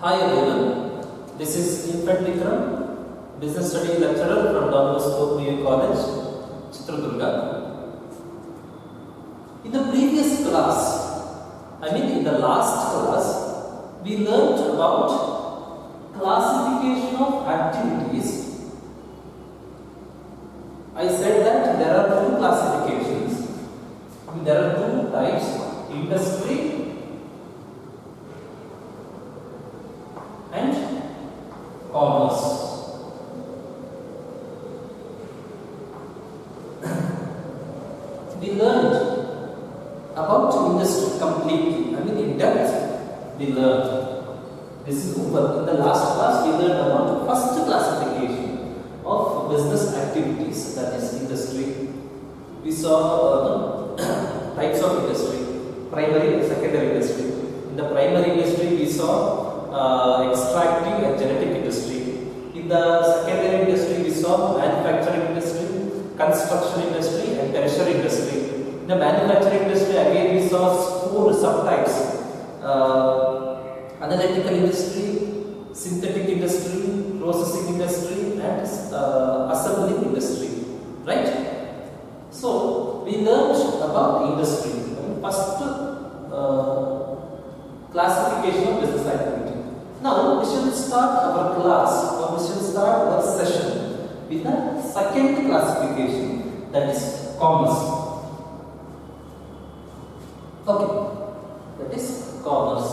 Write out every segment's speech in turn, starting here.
Hi everyone, this is Infant Vikram, Business Study Lecturer from Don Bosco PU College, Chitradurga. In the previous class, in the last class, we learnt about classification of activities. I said that there are two classifications, there are two types, industry and commerce. We learned about industry completely, in depth we learned. This is over. In the last class we learned about first classification of business activities, that is industry. We saw types of industry, primary and secondary industry. In the primary industry we saw extractive and genetic industry. In the secondary industry we saw manufacturing industry, construction industry and tertiary industry. In the manufacturing industry again we saw four subtypes: analytical industry, synthetic industry, processing industry and assembling industry. Right? So we learned about industry. First classification of business activity. Now we shall start our class, or we shall start our session with the second classification, that is commerce. Okay, that is commerce.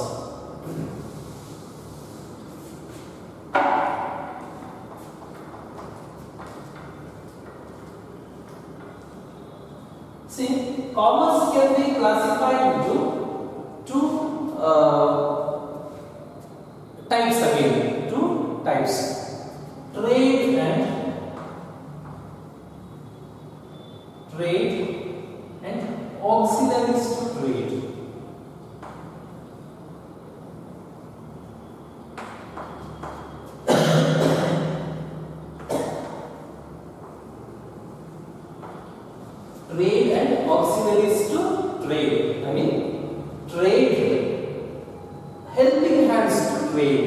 See, commerce can be classified into two types again. Two types: trade and auxiliaries to trade. Trade and auxiliaries to trade. Trade, helping hands to trade.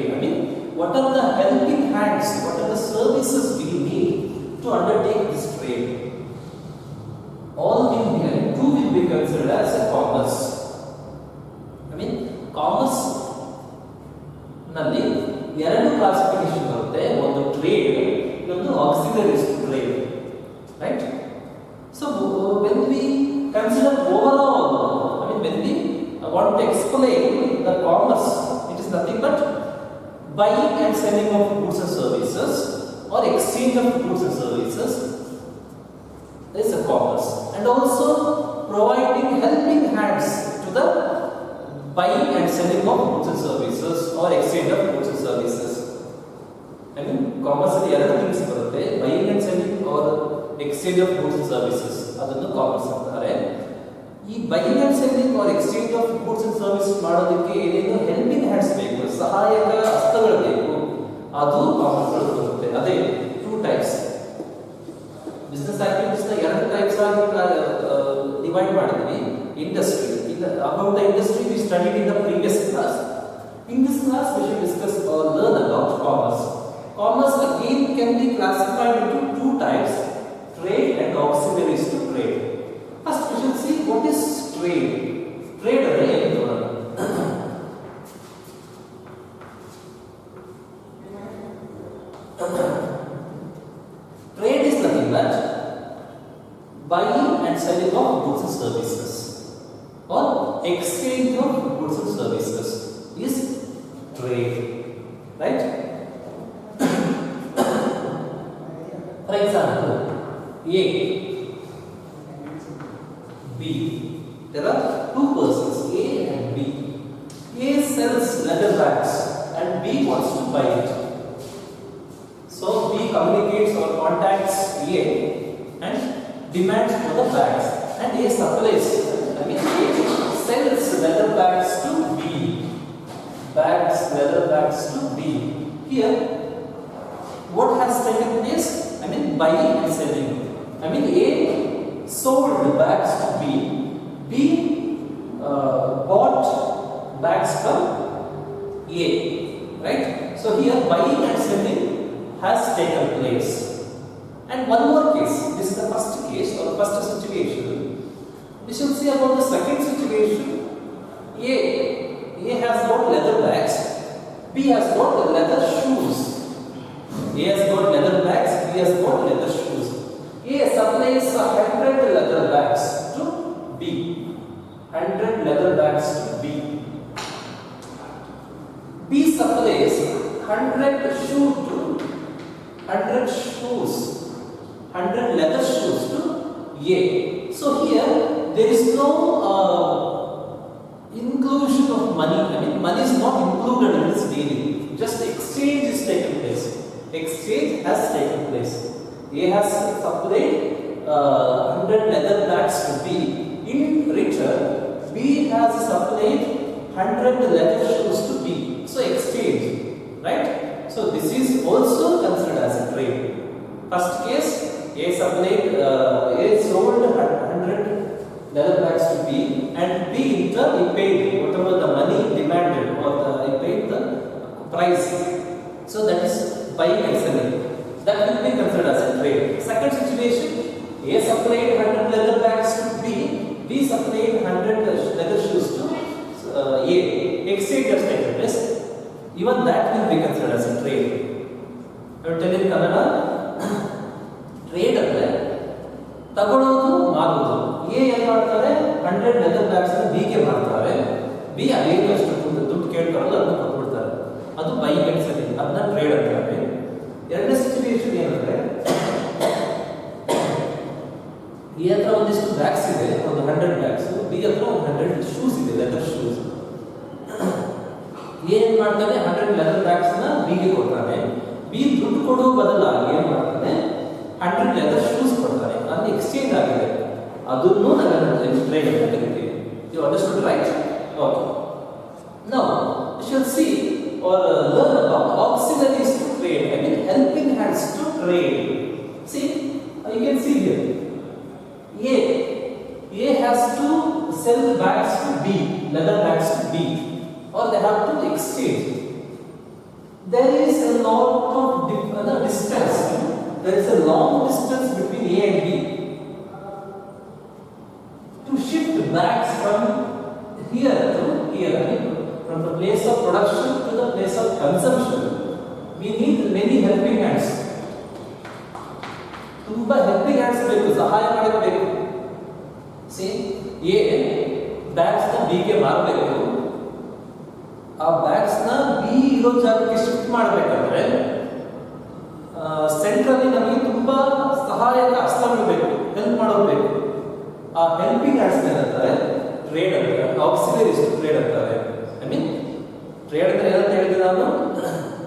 What are the helping hands? What are the services we need to undertake this trade? All will be, two will be considered as a commerce. Commerce ನಲ್ಲಿ ಎರಡು classification ಬರುತ್ತೆ. ಒಂದು trade, ಇನ್ನೊಂದು auxiliaries to trade. Right? So when we consider overall, when we want to explain the commerce, it is nothing but buying and selling of goods and services, or exchange of goods and services. There is a commerce, and also providing helping hands to the buying and selling of goods and services, or exchange of goods and services. Commerce ಅಲ್ಲಿ ಎರಡು things ಬರುತ್ತೆ: buying and selling or exchange of goods and services. ಅದನ್ನು commerce ಅಂತಾರೆ. ಈ buying and selling or exchange of goods and service ಮಾಡೋದಕ್ಕೆ ಏನೇನು helping hands ಬೇಕು, ಸಹಾಯಕ ಹಸ್ತಗಳು ಬೇಕು, ಅದು ಕಾಮರ್ಸ್ ಗಳು ಬರುತ್ತೆ. ಅದೇ ಟೂ ಟೈಪ್ಸ್. ಬಿಸ್ನೆಸ್ ಆಕ್ಟಿವಿಟೀಸ್ ನ ಎರಡು ಟೈಪ್ಸ್ ಆಗಿ ಡಿವೈಡ್ ಮಾಡಿದ್ವಿ. Industry, about the industry we studied in the previous class. In this class we shall discuss or learn about commerce. Commerce again can be classified into two types: trade and auxiliaries to trade. First we shall see what is trade. Trade ಅಂದ್ರೆ ಏನು ನೋಡೋಣ. Trade is nothing but buying and selling of goods and services, or exchange of goods and services is trade. Right? For example, A, B. There are two persons, A and B. A sells leather bags and B wants to buy it. So B communicates or contacts A and demands for the bags, and A supplies. A sells leather bags to B. Leather bags to B. Here, what has taken place? Buying and selling. A sold bags to B. B bought bags from A, right? So here buying and selling has taken place. And one more case. This is the first case or first situation. We should see about the second situation. A has got leather bags. B has got leather shoes. A has got leather bags. B has got leather shoes. A supplies 100 leather bags to B. 100 leather bags to B. B supplies 100 shoes to 100 shoes. 100 leather shoes to A. So here there is no inclusion of money. I mean, money is not included in this deal. Just exchange is taken place. Exchange has taken place. A has supplied 100 leather bags to B. In return, B has supplied 100 leather shoes to B. So exchange, right? So this is also considered as a trade. First case, A supplied, A sold 100 leather bags to B, and B in turn he paid whatever the money demanded, or he paid the price. So that is buying and selling. That will be considered as a trade. Second situation, A supplied 100 leather bags to B, B supplied 100 leather shoes to A. Exchange has taken place. Even that will be considered as a trade. I will tell you in Kannada. Trade ಅಂದರೆ ತಗೊಳ್ಳೋದು ಮಾರೋದು. A ಏನು ಮಾಡ್ತಾರೆ, 100 leather bags B ಗೆ ಮಾಡ್ತಾರೆ. B ಅದೇನು ಅಷ್ಟು ದುಡ್ಡು ಕೇಳ್ತಾರಲ್ಲ ಅದನ್ನ ಕೊಟ್ಬಿಡ್ತಾರೆ. ಅದು ಬೈಯಿಂಗ್ ಅಂಡ್ ಸೆಲ್ಲಿಂಗ್, ಅದನ್ನ ಟ್ರೇಡ್ ಅಂತಾರೆ. ಎರಡನೇ ಸಿಚುವೇಶನ್ ಏನಂದ್ರೆ, ಎ ಹತ್ರ ಒಂದಿಷ್ಟು ಬ್ಯಾಗ್ಸ್ ಇದೆ, ಒಂದು 100 ಬ್ಯಾಗ್ಸ್. ಬಿ ಹತ್ರ ಒಂದು 100 ಶೂಸ್ ಇದೆ, ಲೆದರ್ ಶೂಸ್. ಏನ್ ಮಾಡ್ತಾನೆ, 100 ಲೆದರ್ ಬ್ಯಾಗ್ಸ್ ನ ಬಿ ಗೆ ಕೊಡ್ತಾನೆ. ಬಿ ದುಡ್ಡು ಕೊಡೋ ಬದಲಾಗಿ ಏನ್ ಮಾಡ್ತಾನೆ, 100 leather shoes ಕೊಡ್ತಾರೆ. ಅದು ಎಕ್ಸ್ಚೇಂಜ್ ಆಗಿದೆ. ಅದನ್ನು ನಾವು ಟ್ರೇಡ್ ಅಂತ ಕರೀತೀವಿ. You understood, right? Okay. Now we shall see or learn about auxiliaries to trade. I mean helping hands to trade. See, you can see here. A has to sell bags to B, leather bags to B, or they have to exchange. There is a lot of distance. There is a long distance between A and B. To shift bags from here to here, I mean, from the place of production to the place of consumption, we need many helping hands. ತುಂಬಾ helping hands ಬೇಕು, ಸಹಾಯ ಮಾಡಕ್ಕೆ ಬೇಕು. See, A bags ನ B ಗೆ ಮಾರಬೇಕು. ಆ bags ನ B ಇರೋ ಜಾಗಕ್ಕೆ ಶಿಫ್ಟ್ ಮಾಡಬೇಕಾದ್ರೆ ಸೆಂಟ್ರಲ್ಲಿ ನಮಗೆ ತುಂಬಾ ಸಹಾಯಕ ಹಸ್ತಗಳು ಬೇಕು, ಹೆಲ್ಪ್ ಮಾಡೋದು ಬೇಕು. ಆ ಹೆಲ್ಪಿಂಗ್ ಹ್ಯಾಂಡ್ಸ್ ಏನಂತಾರೆ, ಟ್ರೇಡ್ ಅಂತಾರೆ. ಆಕ್ಸಿಲರೀಸ್ ಟು ಟ್ರೇಡ್ ಅಂತಾರೆ. ಐ ಮೀನ್ ಟ್ರೇಡ್ ಅಂದ್ರೆ ಏನಂತ ಹೇಳಿದ್ರೆ, ನಾನು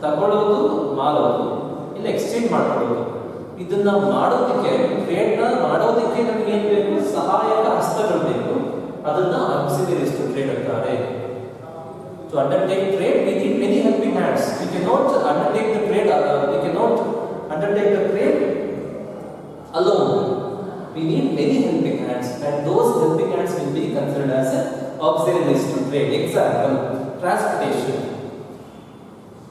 ತಗೊಳ್ಳೋದು ಮಾರೋದು, ಇಲ್ಲ ಎಕ್ಸ್ಚೇಂಜ್ ಮಾಡ್ಕೊಳ್ಳೋದು. ಇದನ್ನ ಮಾಡೋದಕ್ಕೆ, ಟ್ರೇಡ್ ನ ಮಾಡೋದಕ್ಕೆ ನಮಗೆ ಏನ್ ಬೇಕು, ಸಹಾಯಕ ಹಸ್ತಗಳು ಬೇಕು. ಅದನ್ನ ಆಕ್ಸಿಲರೀಸ್ ಟು ಟ್ರೇಡ್ ಅಂತಾರೆ. To undertake trade, we need many helping hands. We cannot undertake the trade. We cannot undertake the trade alone. We need many helping hands, and those helping hands will be considered as auxiliaries to trade. Example: transportation.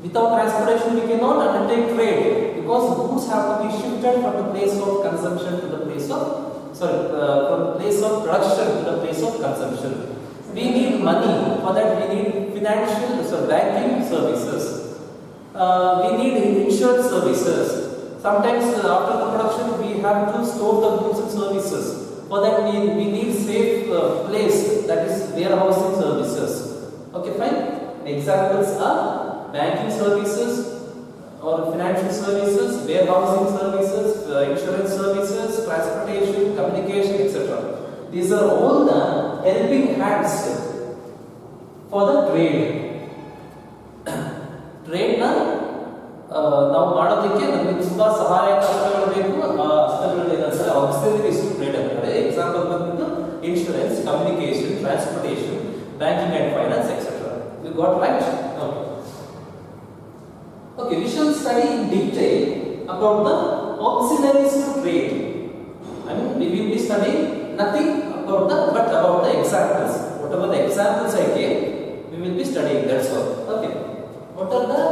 Without transportation, we cannot undertake trade because goods have to be shifted from the place of consumption to the place of from the place of production to the place of consumption. We need money. For that, we need financial, banking services. We need insurance services. Sometimes after the production, we have to store the goods and services. For that, we need safe place, that is warehousing services. Okay, fine. Examples are banking services or financial services, warehousing services, insurance services, transportation, communication, etc. These are all the helping hands for the trade. Trade na ನಾವು ಮಾಡೋದಕ್ಕೆ ನಮಗೆ ತುಂಬಾ ಸಹಾಯಕ ಹಸ್ತಗಳು ಬೇಕು. ಆ ಹಸ್ತಗಳು ಏನಂತಾರೆ, auxiliaries to trade ಅಂತಾರೆ. Example ಬಂದ್ಬಿಟ್ಟು insurance, communication, transportation, banking and finance etcetera. You got right? Okay, we shall study in detail about the auxiliaries to trade. I mean, we will be studying nothing about the examples. Whatever the examples I gave, we will be studying. That's all. Okay. What are the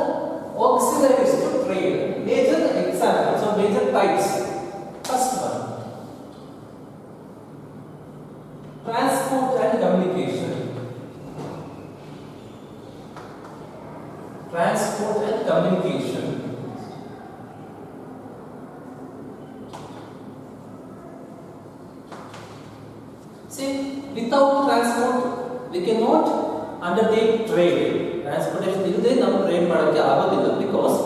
transport and communication. See, without transport we cannot undertake trade. Transportation illade ನಾವು trade ಮಾಡಕ್ಕೆ ಆಗೋದಿಲ್ಲ, because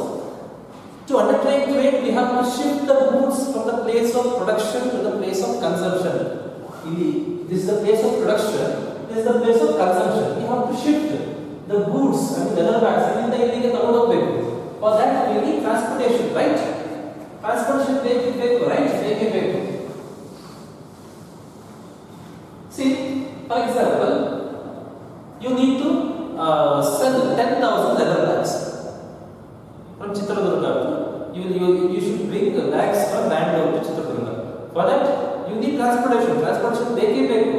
to undertake trade we have to shift the goods from the place of production to the place of consumption. This is the place of production, this is the place of consumption. We have to shift the goods, I mean leather bags ಇಲ್ಲಿಂದ ಇಲ್ಲಿಗೆ ತಗೊಂಡು ಹೋಗಬೇಕು. For that we need transportation, right? Transportation ಬೇಕು, right? ಬೇಕು. See, for example, you need to sell 10,000 leather bags from Chitradurga. You should bring the bags from Bangalore to Chitradurga. For that, you need transportation. Transportation ಬೇಕು,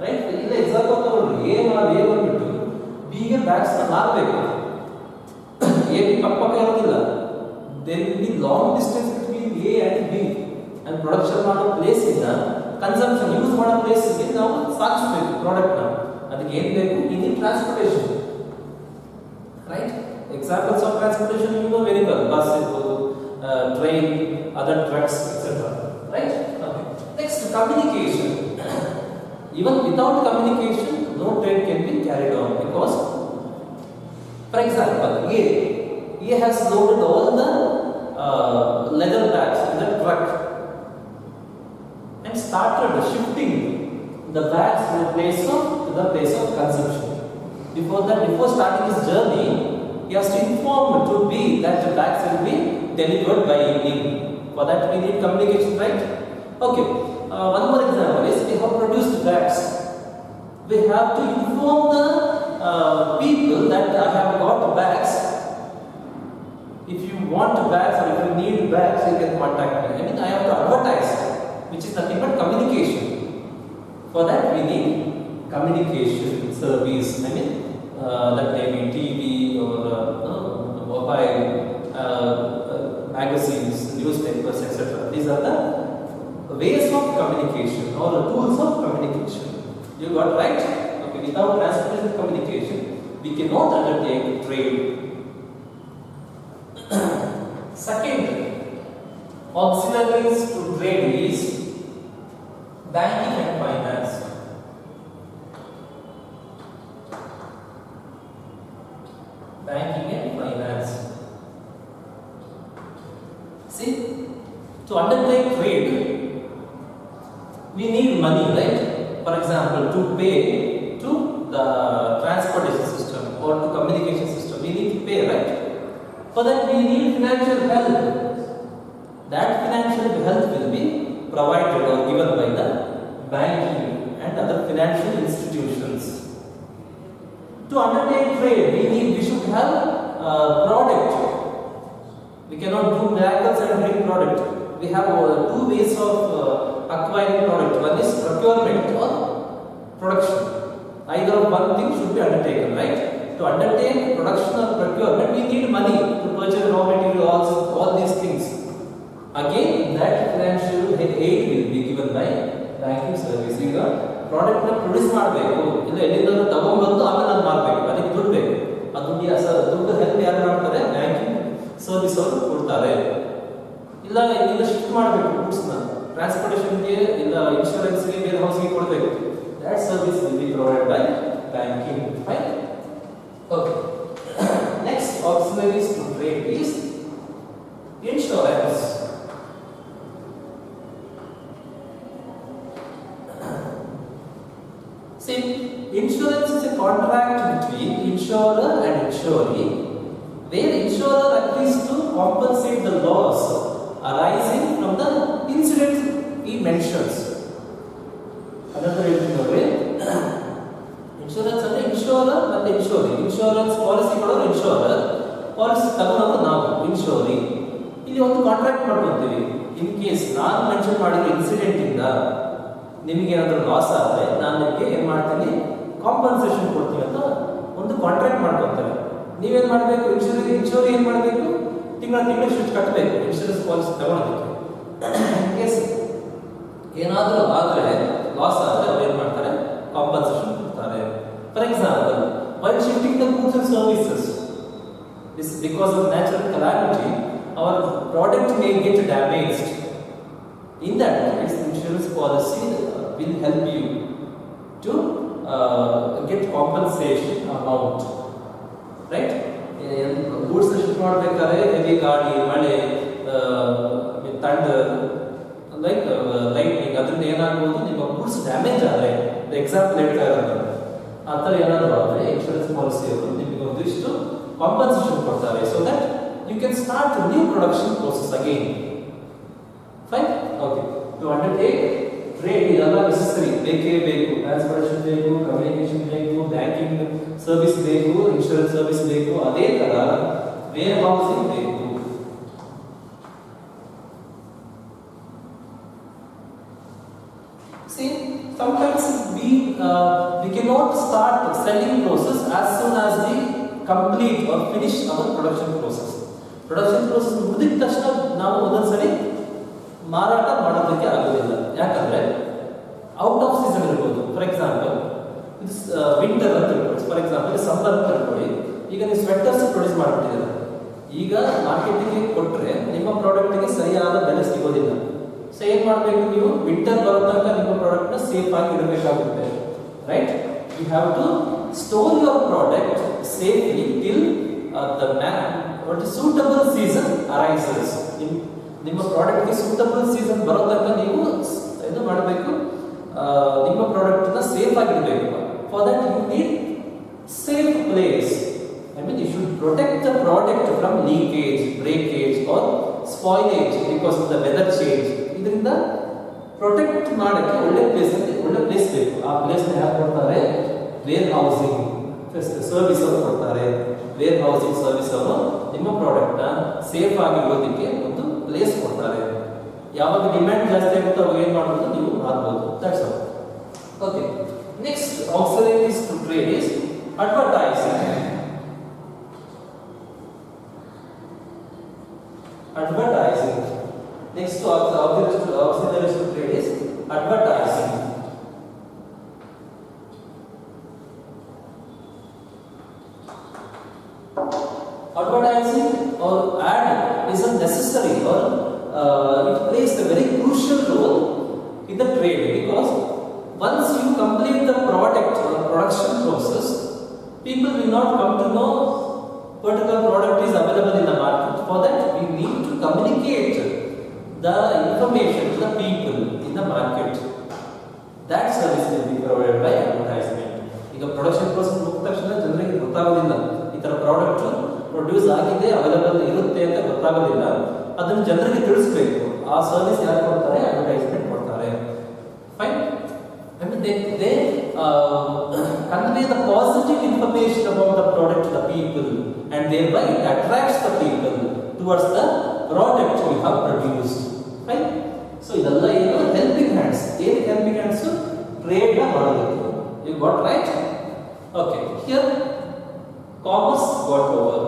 right? ಇಲ್ಲ example ತಗೊಂಡ್ರು A ಬಂದ್ಬಿಟ್ಟು B ಗೆ bags ಹಾಕಬೇಕು. A B ಪಕ್ಕ ಇರೋದಿಲ್ಲ. There will be long distance between A and B, and production ಮಾಡೋ place ಇಂದ ಕನ್ಸಂಪ್ಷನ್ ಯೂಸ್ ಮಾಡೋ ಪ್ಲೇಸ್ ಗೆ ನಾವು ಸಾಗಿಸಬೇಕು ಪ್ರಾಡಕ್ಟ್ ನ. ಅದಕ್ಕೆ ಏನು ಬೇಕು? ಇದು transportation, right? Examples of transportation you know very well. Bus ಇರ್ಬೋದು, train, other trucks, etcetera, right? Okay. Next, communication. Even without communication, no trade can be carried on, because, for example, A has loaded all the leather bags in the truck and started shifting the bags to the place of consumption. Before starting his journey, he has to inform to B that the bags will be delivered by evening. For that we need communication, right? Okay. One more example is, we have produced bags. We have to inform the people that I have got bags. If you want bags or if you need bags, you can contact me. I mean, I have to advertise, which is nothing but communication. For that we need communication service. I mean, that may be TV or mobile, magazines, newspapers, etc. These are the ways of communication or the tools of communication. You got right? Okay. Without transportation communication, we cannot undertake trade. Second, auxiliaries to trade is banking and finance. Banking and finance. See, to undertake trade, we need money, right? For example, to pay to the transportation system or to communication system, we need to pay, right? For that we need financial help. That financial help will be provided or given by the banking and other financial institutions. To undertake trade, we should have product. We cannot do miracles and bring product. We have two ways of acquiring product. One is procurement or production. Either of one thing should be undertaken, right? To undertake production or procurement, we need money to purchase raw materials, all these things. Again, that financial aid will be given by banking service. ಈಗ product ನ produce ಮಾಡಬೇಕು, ಇಲ್ಲ ಎಲ್ಲಿಂದ ತಗೊಂಡ್ಬಂದು ಆಮೇಲೆ ಅದು ಮಾಡಬೇಕು, ಅದಕ್ಕೆ ದುಡ್ಡು ಬೇಕು. ಆ ದುಡ್ಡು ಹೆಲ್ಪ್ ಯಾರು ಮಾಡ್ತಾರೆ? ಬ್ಯಾಂಕಿಂಗ್ ಸರ್ವಿಸ್ ಅವರು ಕೊಡ್ತಾರೆ. ಇಲ್ಲ ಇಲ್ಲಿಂದ ಶಿಫ್ಟ್ ಮಾಡಬೇಕು ಗೂಡ್ಸ್ ನ ಟ್ರಾನ್ಸ್ಪೋರ್ಟೇಷನ್ಗೆ, ಇಲ್ಲ ಇನ್ಶೂರೆನ್ಸ್ಗೆ, ವೇರ್ ಹೌಸ್ಗೆ ಕೊಡಬೇಕು. That service will be provide by banking. Fine. Okay. Next, auxiliaries to trade is insurance. See, insurance is a contract between insurer and insuree, where insurer agrees to compensate the loss arising from the incident he mentions. Another way, insurance ಅಂದ್ರೆ ಇನ್ಶೂರರ್ ಮತ್ತೆ ಇನ್ಶೂರಿ. Insurance policy ಕೊಡೋರು ಇನ್ಶೂರರ್, policy ತಗೊಳ್ಳೋರು ನಾವು ಇನ್ಶೂರಿ. ಇಲ್ಲಿ ಒಂದು contract ಮಾಡ್ಕೊಂತೀವಿ. In case ನಾನು mention ಮಾಡಿರೋ incident ಇಂದ ನಿಮಗೆ ಏನಾದರೂ ಲಾಸ್ ಆದರೆ ನಾನು ನಿಮಗೆ ಏನು ಮಾಡ್ತೀನಿ, ಕಾಂಪನ್ಸೇಷನ್ ಕೊಡ್ತೀವಿ ಅಂತ ಒಂದು ಕಾಂಟ್ರಾಕ್ಟ್ ಮಾಡ್ಕೊತಾರೆ. ನೀವೇನು ಮಾಡಬೇಕು? ಇನ್ಶೂರಿ ಏನು ಮಾಡಬೇಕು? ತಿಂಗಳ ಇಷ್ಟು ಕಟ್ಟಬೇಕು ಇನ್ಶೂರೆನ್ಸ್ ಪಾಲಿಸಿ ತಗೊಳ್ಳೋದಕ್ಕೆ. ಇನ್ ಕೇಸ್ ಏನಾದರೂ ಆದರೆ, ಲಾಸ್ ಆದರೆ ಅವ್ರು ಏನು ಮಾಡ್ತಾರೆ? ಕಾಂಪನ್ಸೇಷನ್ ಕೊಡ್ತಾರೆ. For example, while shifting the goods and services, this because of natural calamity, our product may get damaged. In that case, insurance policy will help you to get compensation amount, right? Goods shift ಮಾಡಬೇಕಾದ್ರೆ heavy ಗಾಡಿ, ಮಳೆ, thunder, like lightning, ಅದರಿಂದ ಏನಾಗಬಹುದು, ನಿಮ್ಮ goods damage ಆದರೆ, example ಹೇಳ್ತಾ ಇರೋದು ಆ ಥರ ಏನಾದರೂ ಆದರೆ ಇನ್ಶೂರೆನ್ಸ್ ಪಾಲಿಸಿಯವರು ನಿಮಗೆ ಒಂದಿಷ್ಟು ಕಾಂಪನ್ಸೇಷನ್ ಕೊಡ್ತಾರೆ, so that you can start new production process again. Fine, okay. To undertake trade ಇದೆಲ್ಲ ನೆಸೆಸರಿ, ಬೇಕೇ ಬೇಕು. ಟ್ರಾನ್ಸ್ಪೋರ್ಟೇಷನ್ ಬೇಕು, ಕಮ್ಯುನಿಕೇಶನ್ ಬೇಕು, ಬ್ಯಾಂಕಿಂಗ್ ಸರ್ವಿಸ್ ಬೇಕು, ಇನ್ಶೂರೆನ್ಸ್ ಸರ್ವಿಸ್ ಬೇಕು, ಅದೇ ತರ ವೇರ್ ಹೌಸಿಂಗ್ ಬೇಕು. See, sometimes we cannot start selling process as soon as we complete or finish our production process. Production process ಮುಗಿದ ತಕ್ಷಣ ನಾವು ಒಂದೊಂದ್ಸರಿ ಮಾರಾಟ ಮಾಡೋದಕ್ಕೆ ಆಗೋದಿಲ್ಲ. ಯಾಕಂದ್ರೆ ಔಟ್ ಆಫ್ ಸೀಸನ್ ಇರ್ಬೋದು. ಫಾರ್ ಎಕ್ಸಾಂಪಲ್ ವಿಂಟರ್ ಅಂತ ಇರ್ಬೋದು, ಫಾರ್ ಎಕ್ಸಾಂಪಲ್ ಸಮ್ಮರ್ ಅಂತ ಇರ್ಬೋದು. ಈಗ ನೀವು ಸ್ವೆಟರ್ಸ್ ಪ್ರೊಡ್ಯೂಸ್ ಮಾಡ್ಬಿಟ್ಟಿದ್ದೀರ, ಈಗ ಮಾರ್ಕೆಟಿಗೆ ಕೊಟ್ಟರೆ ನಿಮ್ಮ ಪ್ರಾಡಕ್ಟ್ಗೆ ಸರಿಯಾದ ಬೆಲೆ ಸಿಗೋದಿಲ್ಲ. ಸೊ ಏನ್ ಮಾಡಬೇಕು, ನೀವು ವಿಂಟರ್ ಬರೋ ತನಕ ನಿಮ್ಮ ಪ್ರಾಡಕ್ಟ್ ನ ಸೇಫ್ ಆಗಿ ಇಡಬೇಕಾಗುತ್ತೆ, right? You have to store your product safely till the suitable season arises. ನಿಮ್ಮ ಪ್ರಾಡಕ್ಟ್ಗೆ ಸೂಟಬಲ್ ಸೀಸನ್ ಬರೋ ತನಕ ನೀವು ಇದು ಮಾಡಬೇಕು, ನಿಮ್ಮ ಪ್ರಾಡಕ್ಟ್ ನ ಸೇಫ್ ಆಗಿರಬೇಕು. For that you need safe place. I mean, you should protect the product from leakage, breakage or spoilage because of the weather change. ಇದರಿಂದ ಪ್ರೊಟೆಕ್ಟ್ ಮಾಡಕ್ಕೆ ಒಳ್ಳೆ ಪ್ಲೇಸ್ ಬೇಕು. ಆ ಪ್ಲೇಸ್ ನ ಯಾರು ಕೊಡ್ತಾರೆ? ವೇರ್ ಹೌಸಿಂಗ್ ಸರ್ವಿಸ್ ಅವರು ಕೊಡ್ತಾರೆ. ವೇರ್ ಹೌಸಿಂಗ್ ಸರ್ವಿಸ್ ಅವರು ನಿಮ್ಮ ಪ್ರಾಡಕ್ಟ್ ನ ಸೇಫ್ ಆಗಿ ಇಡೋದಕ್ಕೆ ಒಂದು ಪ್ಲೇಸ್ ಕೊಡ್ತಾರೆ. ಯಾವಾಗ ಡಿಮ್ಯಾಂಡ್ ಜಾಸ್ತಿ ಆಗುತ್ತೋ ಅವಾಗ ಏನ್ ಮಾಡಬಹುದು, ನೀವು ಮಾಡಬಹುದು. That's all. Okay, next auxiliaries to trade is advertising. Advertising. Next auxiliaries to trade is advertising. Advertising or ad is a necessary or it plays a very crucial role in the trade, because once you complete the product or production process, people will not come to know particular product is available in the market. For that we need to communicate the information to the people in the market. That service will be provided by advertisement. ಈಗ production process ಮುಗಿದ ತಕ್ಷಣ ಜನರಿಗೆ ಗೊತ್ತಾಗೋದಿಲ್ಲ ಈ ತರ product produce ಆಗಿದೆ, available ಇರುತ್ತೆ ಅಂತ ಗೊತ್ತಾಗೋದಿಲ್ಲ. ಅದನ್ನು ಜನರಿಗೆ ತಿಳಿಸಬೇಕು. ಆ ಸರ್ವಿಸ್ ಯಾರು ಕೊಡ್ತಾರೆ? ಅಡ್ವರ್ಟೈಸ್ಮೆಂಟ್ ಕೊಡ್ತಾರೆ. Fine. I mean, they convey the positive information about the product to the people, and thereby it attracts the people towards the product we have produced. Right? So idella ಏನು helping hands. ಏನು helping hands? Trade na ಮಾಡೋದಕ್ಕೆ. You got right? Okay. Here commerce got over.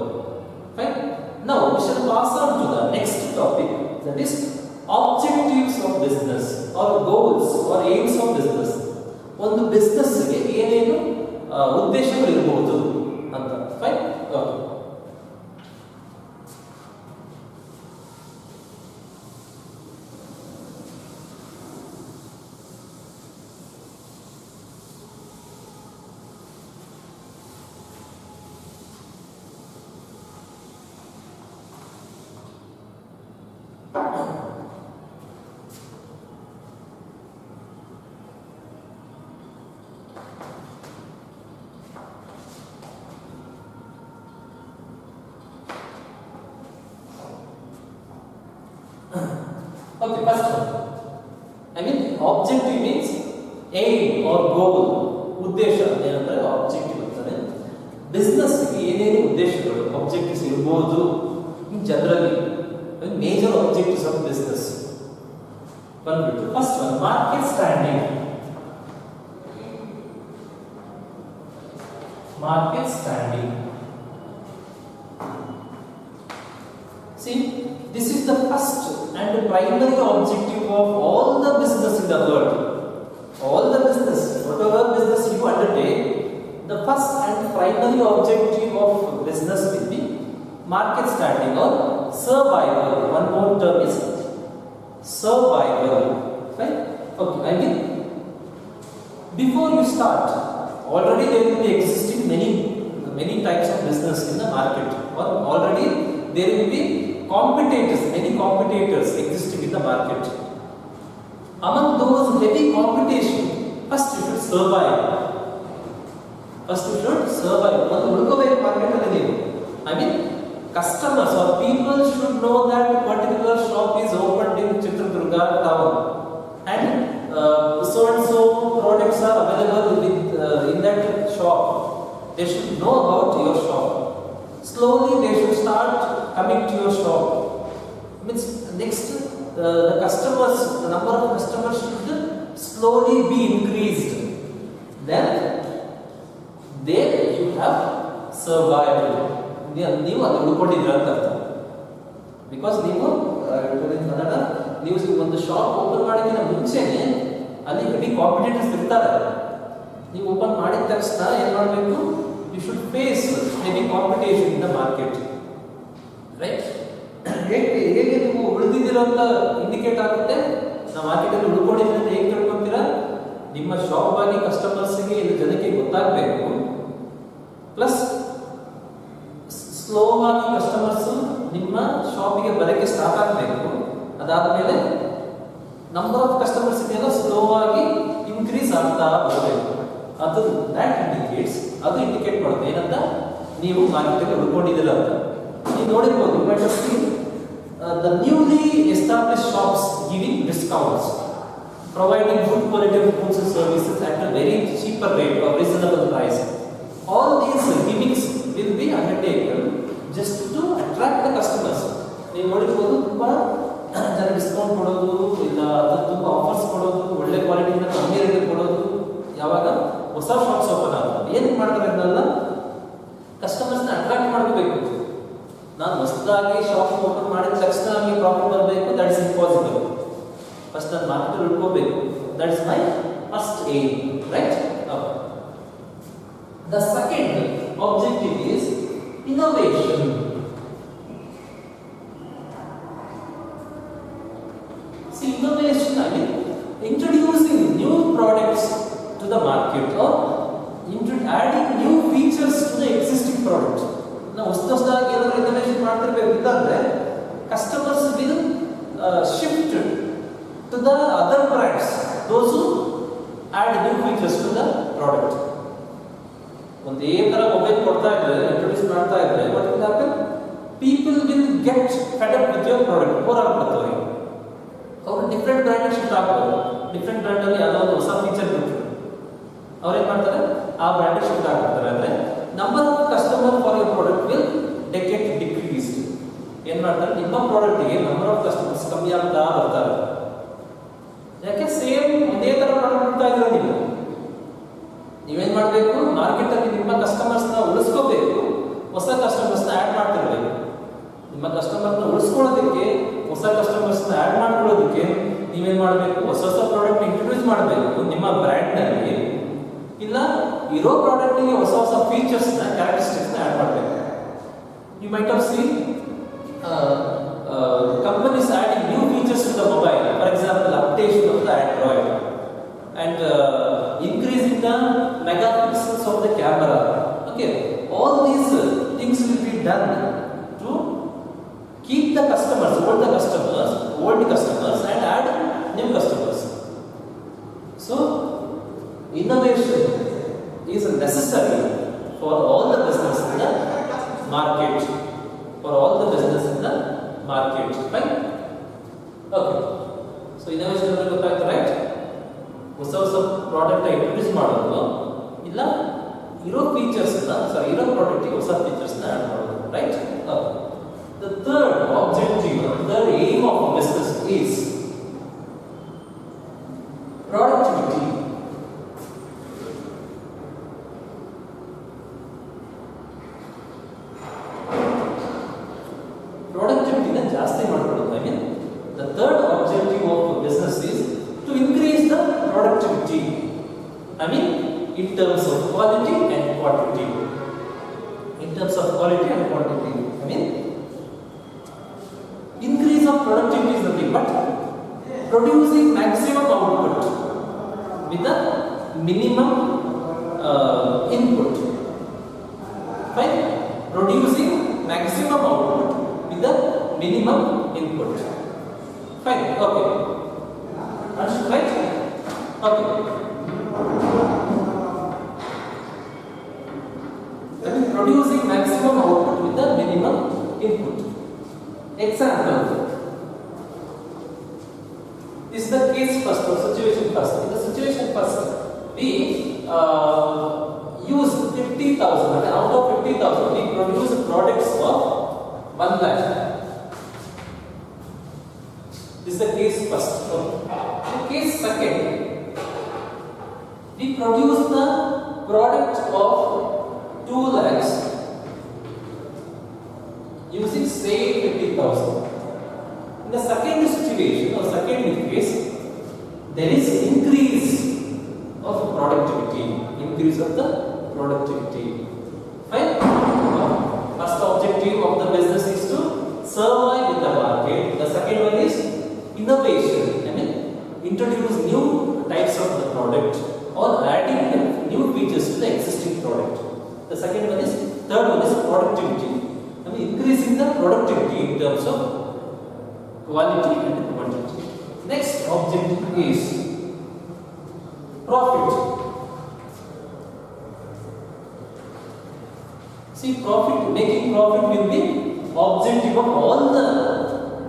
Fine. Now we shall pass on to the next topic, that is objectives of business or goals or aims of business. ಒಂದು business ಗೆ ಏನೇನು ಉದ್ದೇಶಗಳು ಇರಬಹುದು ಅಂತ. Fine. Okay. Okay, first one. I mean, objective means aim or goal. ಉದ್ದೇಶ ಏನಂದ್ರೆ objective ಅಂತಾರೆ. Business ಗೆ ಏನೇನು ಉದ್ದೇಶಗಳು ಆಬ್ಜೆಕ್ಟಿವ್ಸ್ ಇರಬಹುದು in generally. Major objectives of business ಬಂದ್ಬಿಟ್ಟು first one market standing. Market standing. See, this is the first and primary objective of all the business in the world. All the business, whatever business you undertake, the first and primary objective of business will be market standing or survival. One more term is survival. Right? Okay, I mean, before you start, already there will be existing many types of business in the market, or already there will be many competitors existing in the market. Among those heavy competition, first you should survive. ಒಂದು ಉಳ್ಕೋಬೇಕು market ಅಲ್ಲಿ ನೀವು. I mean, customers or people should know that particular shop is opened in Chitradurga town, and so and so products are available in that shop. They should know about your shop. Slowly they should start coming to your shop. Means next the number of customers should slowly be increased. Then there you have survival. ನೀವು ಅದು ಉಳ್ಕೊಂಡಿದ್ದೀರ ಅಂತ ಅರ್ಥ. Because ನೀವು ಒಂದು shop open ಮಾಡೋಕ್ಕಿಂತ ಮುಂಚೆನೆ ಅಲ್ಲಿ heavy competitors ಇರ್ತಾರೆ. ನೀವು ಓಪನ್ ಮಾಡಿದ ತಕ್ಷಣ ಏನು ಮಾಡಬೇಕು? You should face heavy competition in the market. Right? ಹೇಗೆ ನೀವು ಉಳಿದಿದ್ದೀರೋ ಅಂತ ಇಂಡಿಕೇಟ್ ಆಗುತ್ತೆ. ನಾವು ಮಾರ್ಕೆಟಲ್ಲಿ ಉಳ್ಕೊಂಡಿದ್ದೀರ ಅಂತ ಹೇಗೆ ತಿಳ್ಕೊತೀರಾ? ನಿಮ್ಮ ಶಾಪ್ ಆಗಿ ಕಸ್ಟಮರ್ಸ್ಗೆ ಇದು ಜನಕ್ಕೆ ಗೊತ್ತಾಗಬೇಕು. ಪ್ಲಸ್ ಸ್ಲೋ ಆಗಿ ಕಸ್ಟಮರ್ಸ್ ನಿಮ್ಮ ಶಾಪಿಗೆ ಬರಕ್ಕೆ ಸ್ಟಾರ್ಟ್ ಆಗಬೇಕು. ಅದಾದ್ಮೇಲೆ ನಂಬರ್ ಆಫ್ ಕಸ್ಟಮರ್ಸ್ ಇದೆಯಲ್ಲ ಸ್ಲೋ ಆಗಿ ಇನ್ಕ್ರೀಸ್ ಆಗ್ತಾ ಬರಬೇಕು. ಅದು ಅದು ಇಂಡಿಕೇಟ್ ಮಾಡುತ್ತೆ ಏನಂತ, ನೀವು ಮಾರ್ಕೆಟಲ್ಲಿ ಉಳ್ಕೊಂಡಿದ್ದೀರ ಅಂತ. ನೀವು ನೋಡಿರ್ಬೋದು, the newly establish shops giving discounts, providing good quality of goods and services at a very cheaper rate or reasonable price. All these gimmicks will be undertaken just to attract the customers. ನೀವು ನೋಡಿರ್ಬೋದು, ತುಂಬ ಜನ discount ಕೊಡೋದು, ಇಲ್ಲ ಅದು ತುಂಬ offers ಕೊಡೋದು, ಒಳ್ಳೆ ಕ್ವಾಲಿಟಿಯಿಂದ ಕಮ್ಮಿ ರೇಟ್ ಕೊಡೋದು. ಯಾವಾಗ ಹೊಸ ಶಾಪ್ಸ್ ಓಪನ್ ಆಗುತ್ತೆ ಏನು ಮಾಡ್ತಾರೆ ಅದನ್ನೆಲ್ಲ ಕಸ್ಟಮರ್ಸ್ನ ಅಟ್ರಾಕ್ಟ್ ಮಾಡ್ಕೋಬೇಕು. ನಾನು ಹೊಸದಾಗಿ ಶಾಪ್ ಓಪನ್ ಮಾಡಿದ ತಕ್ಷಣ ನಮಗೆ ಪ್ರಾಫಿಟ್ ಬರಬೇಕು, ದಟ್ ಇಸ್ ಇಂಪಾಸಿಬಲ್. ಫಸ್ಟ್ ನಾನು ಮಾರ್ಕೆಟ್ ಉಳ್ಕೋಬೇಕು. That is my first aim. Right? The second objective is innovation. See, innovation, I mean, introducing new products to the market or adding new features to the existing product. ನಾವು ಹೊಸದಾಗಿ ಏನಾದರೂ innovation ಮಾಡ್ತಿರ್ಬೇಕು ಇಲ್ಲಾಂದ್ರೆ customers will shift to the other brands, those who add new features to the product. ಒಂದೇ ತರ mobile ಕೊಡ್ತಾ ಇದ್ರೆ, introduce ಮಾಡ್ತಾ ಇದ್ರೆ, what will happen? People will get fed up with your product. Bore ಆಗ್ಬಿಡುತ್ತೆ ಅವರಿಗೆ. ಅವರು ಡಿಫ್ರೆಂಟ್ ಬ್ರ್ಯಾಂಡ್ ಶಿಫ್ಟ್ ಆಗ್ಬೋದು. ಡಿಫ್ರೆಂಟ್ ಬ್ರ್ಯಾಂಡ್ ಅಲ್ಲಿ ಯಾವುದೋ ಒಂದು ಹೊಸ ಫೀಚರ್ ಬಿಟ್ಟು ಅವ್ರೇನ್ ಮಾಡ್ತಾರೆ, ಆ ಬ್ರ್ಯಾಂಡ್ ಶಿಫ್ಟ್ ಆಗ್ಬಿಡ್ತಾರೆ. ಅಂದ್ರೆ number of customer for your product will get decreased. ಏನ್ ಮಾಡ್ತಾರೆ, ನಿಮ್ಮ ಪ್ರಾಡಕ್ಟ್ಗೆ ನಂಬರ್ ಆಫ್ ಕಸ್ಟಮರ್ಸ್ ಕಮ್ಮಿ ಆಗ್ತಾ ಬರ್ತಾರೆ. ಯಾಕೆ? ಸೇಮ್ ಒಂದೇ ತರ ಪ್ರಾಡಕ್ಟ್ ಕೊಡ್ತಾ ಇದ್ದೀರಾ ನೀವು. ನೀವೇನ್ ಮಾಡಬೇಕು, ಮಾರ್ಕೆಟ್ ಅಲ್ಲಿ ನಿಮ್ಮ ಕಸ್ಟಮರ್ಸ್ನ ಉಳಿಸ್ಕೋಬೇಕು, ಹೊಸ ಕಸ್ಟಮರ್ಸ್ನ ಆಡ್ ಮಾಡ್ತಿರ್ಬೇಕು. ನಿಮ್ಮ ಕಸ್ಟಮರ್ನ ಉಳಿಸ್ಕೊಳ್ಳೋದಕ್ಕೆ, ಹೊಸ ಕಸ್ಟಮರ್ಸ್ನ ಆಡ್ ಮಾಡ್ಕೊಳ್ಳೋದಕ್ಕೆ ನೀವೇನ್ ಮಾಡಬೇಕು, ಹೊಸ ಪ್ರಾಡಕ್ಟ್ ಇಂಟ್ರೊಡ್ಯೂಸ್ ಮಾಡಬೇಕು ನಿಮ್ಮ ಬ್ರ್ಯಾಂಡ್ ನಲ್ಲಿ. ಇಲ್ಲ ಇರೋ ಪ್ರಾಡಕ್ಟ್ ಗೆ ಹೊಸ ಫೀಚರ್ಸ್ನ, ಕ್ಯಾರೆಕ್ಟರಿಸ್ಟಿಕ್ಸ್ನ ಆಡ್ ಮಾಡಬೇಕು. You might have seen companies adding new features to the mobile. For example, updation of the Android and increasing the megapixels of the camera. Okay, all these things will be done to keep the customers, old customers and add new customers. So innovation is necessary for all the business in the market. Right? Okay. So innovation ಅಂದ್ರೆ ಗೊತ್ತಾಯ್ತು, right? ಹೊಸ product introduce ಮಾಡೋದು, ಇಲ್ಲ ಇರೋ product ಗೆ ಹೊಸ features ನ add ಮಾಡೋದು. Right? The third objective, the aim of business is productivity. Productivity na ಜಾಸ್ತಿ ಮಾಡ್ಕೊಳ್ಳೋದು. I mean, the third objective of business is to increase the productivity. I mean, in terms of quality and quantity. I mean, increase of productivity is nothing but producing maximum output with the minimum input. Fine. Producing maximum output with the minimum input. Fine. Okay. Understood, right? Okay. That is producing maximum output with the minimum input. Example. This is the case first or situation first. In the situation first, we use 50,000 and out of 50,000 we produce products of 1 lakh. This is the case first. In case second, we produce the product of 2 lakhs using same 50,000. In the second situation or second case, there is increase of productivity. Increase of the productivity. Fine. First objective of the business is to survive in the market. The second one is innovation. I mean, introduce new types of the product or adding new features to the existing product. The second one is, third one is productivity. I mean, increasing the productivity in terms of quality and quantity. Next objective is profit. See, making profit will be objective of all the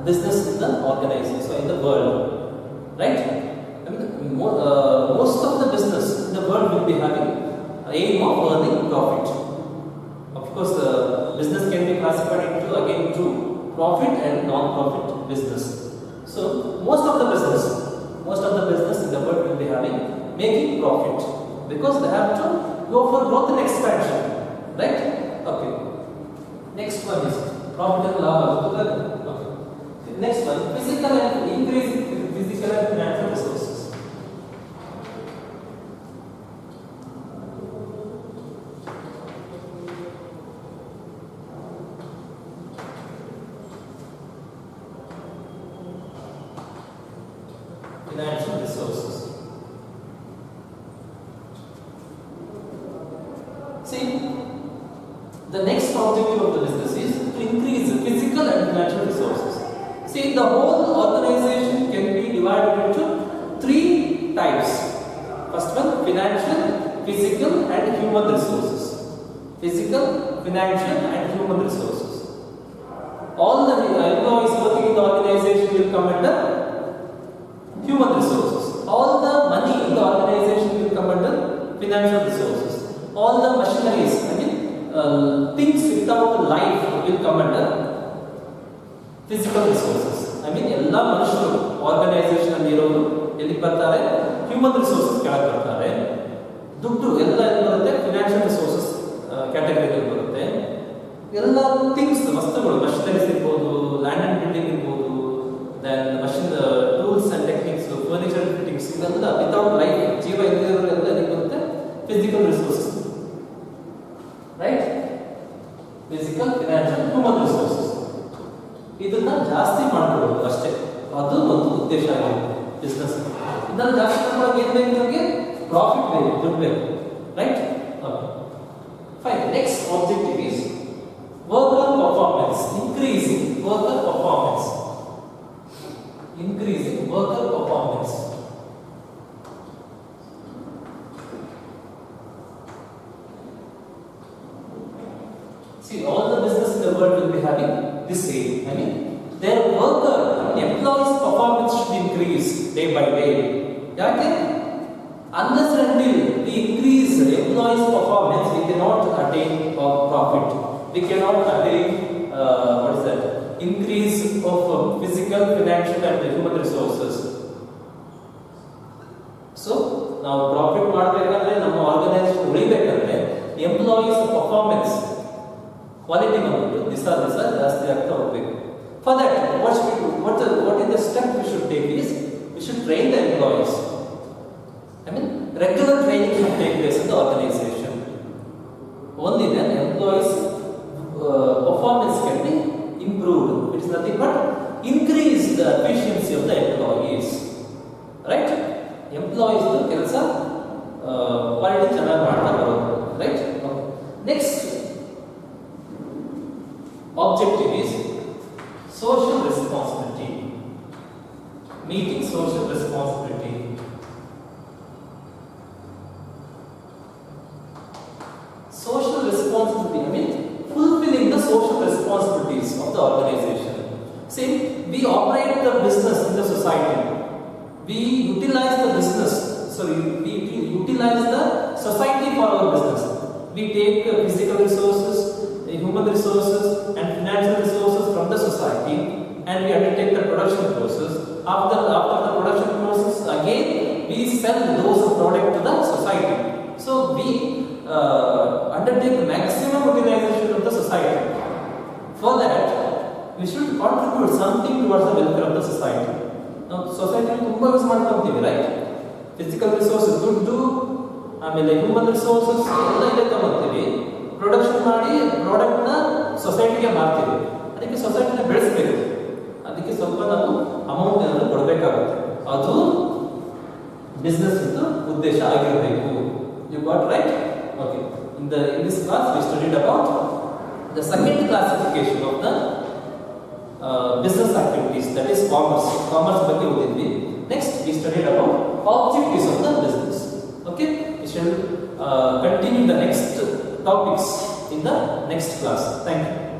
business in the organization, so in the world, right? I mean, most of the business in the world will be having aim of earning profit. Of course, the business can be classified into again two: profit and non-profit business. So most of the business in the world will be having making profit because they have to go for growth and expansion, right? Okay. Next one is profit and loss. Okay. Next one, physical and increasing physical and financial resources. Financial resources. See, the next objective of the business is to increase physical and financial resources. See, the whole organization can be divided into 3 types. First one, financial, physical and human resources. Physical, financial and human resources. All the employees working in the organization will come under human resources. All the money in the organization will come under financial resources. All the machineries, I mean things without life will come under physical resources. I mean, ಎಲ್ಲ ಮನುಷ್ಯರು organisation ಅಲ್ಲಿ ಇರೋರು ಎಲ್ಲಿ ಬರ್ತಾರೆ? Human resources ಕೆಳಗೆ ಬರ್ತಾರೆ. ದುಡ್ಡು ಎಲ್ಲ ಎಲ್ಲಿ ಬರುತ್ತೆ? ಫಿನಾನ್ಷಿಯಲ್ ರಿಸೋರ್ಸಸ್ ಕ್ಯಾಟಗರಿಯಲ್ಲಿ ಬರುತ್ತೆ. ಎಲ್ಲ ಥಿಂಗ್ಸ್, ವಸ್ತುಗಳು, ಮಷಿನರೀಸ್ ಇರ್ಬೋದು, ಲ್ಯಾಂಡ್ ಅಂಡ್ ಬಿಲ್ಡಿಂಗ್ ಇರ್ಬೋದು, then machine tools and techniques, furniture fittings, ಇವೆಲ್ಲ ವಿತೌಟ್ ಲೈಫ್, ಜೀವ ಇಲ್ಲದಿರೋರು ಎಲ್ಲ ಎಲ್ಲಿ ಬರುತ್ತೆ? Physical resources, right? Physical, financial, human resources. ಇದನ್ನ ಜಾಸ್ತಿ ಮಾಡ್ಕೊಳ್ಳೋದು ಅಷ್ಟೇ, ಅದು ಒಂದು ಉದ್ದೇಶ ಆಗಿದೆ ಬಿಸ್ನೆಸ್. ಇದನ್ನ ಜಾಸ್ತಿ ಮಾಡ್ಕೊಳ್ಳೋಕೆ ಏನು ಬೇಕು? ನಮಗೆ ಪ್ರಾಫಿಟ್ ಬೇಕು, ದುಡ್ಡು ಬೇಕು, right? Fine. Next objective is worker performance. Increasing worker performance. Increasing worker performance. See, all the business in the world will be having this aim. I mean, their worker, employees' performance should increase day by day. Yake? Unless and until we increase employees' performance, we cannot attain profit. We cannot attain what is that? Increase of physical, financial and human resources. So, now profit ಮಾಡಬೇಕಂದ್ರೆ ನಮ್ಮ organisation ಉಳಿಬೇಕಂದ್ರೆ employees performance quality ಬಂದ್ಬಿಟ್ಟು ದಿವಸ ಜಾಸ್ತಿ ಆಗ್ತಾ ಹೋಗಬೇಕು. For that, what is the step we should take is we should train the employees. I mean, regular training should take place in the organization. Only then employees performance can be improved. It is nothing but increase ಚೆನ್ನಾಗಿ ಮಾಡ್ತಾ ಬರೋದು. Right? Next objective is social responsibility. Meeting social responsibility. Social responsibility, I mean fulfilling the social responsibilities of the organization. See, we operate the business in the society. We utilize the business, we utilize the society for our business. We take physical resources, human resources and financial resources from the society, and we undertake the production process. After the production process, again we sell those products to the society. So we undertake maximum utilization of the society. For that, we should contribute something towards the welfare of the society. Now, society ತುಂಬಾ use ಮಾಡ್ಕೊಂತೀವಿ, right? Physical resources, ದುಡ್ಡು, ಆಮೇಲೆ human resources ಎಲ್ಲ ಇದೆ ತಗೊಳ್ತೀವಿ, production ಮಾಡಿ ಪ್ರಾಡಕ್ಟ್ನ ಸೊಸೈಟಿಗೆ ಮಾರ್ತೀವಿ. ಅದಕ್ಕೆ ಸೊಸೈಟಿನ ಬೆಳೆಸಬೇಕು, ಅದಕ್ಕೆ ಸ್ವಲ್ಪ ನಾವು ಅಮೌಂಟ್ ಏನಾದರೂ ಕೊಡಬೇಕಾಗುತ್ತೆ. ಅದು ಬಿಸ್ನೆಸ್ ಉದ್ದೇಶ ಆಗಿರಬೇಕು. You got right? Okay. In this class we studied about the second classification of the business activities, that is commerce ಬಗ್ಗೆ ಓದಿದ್ವಿ. Next we studied about objectives of the business. Okay, we shall continue the next topics in the next class. Thank you.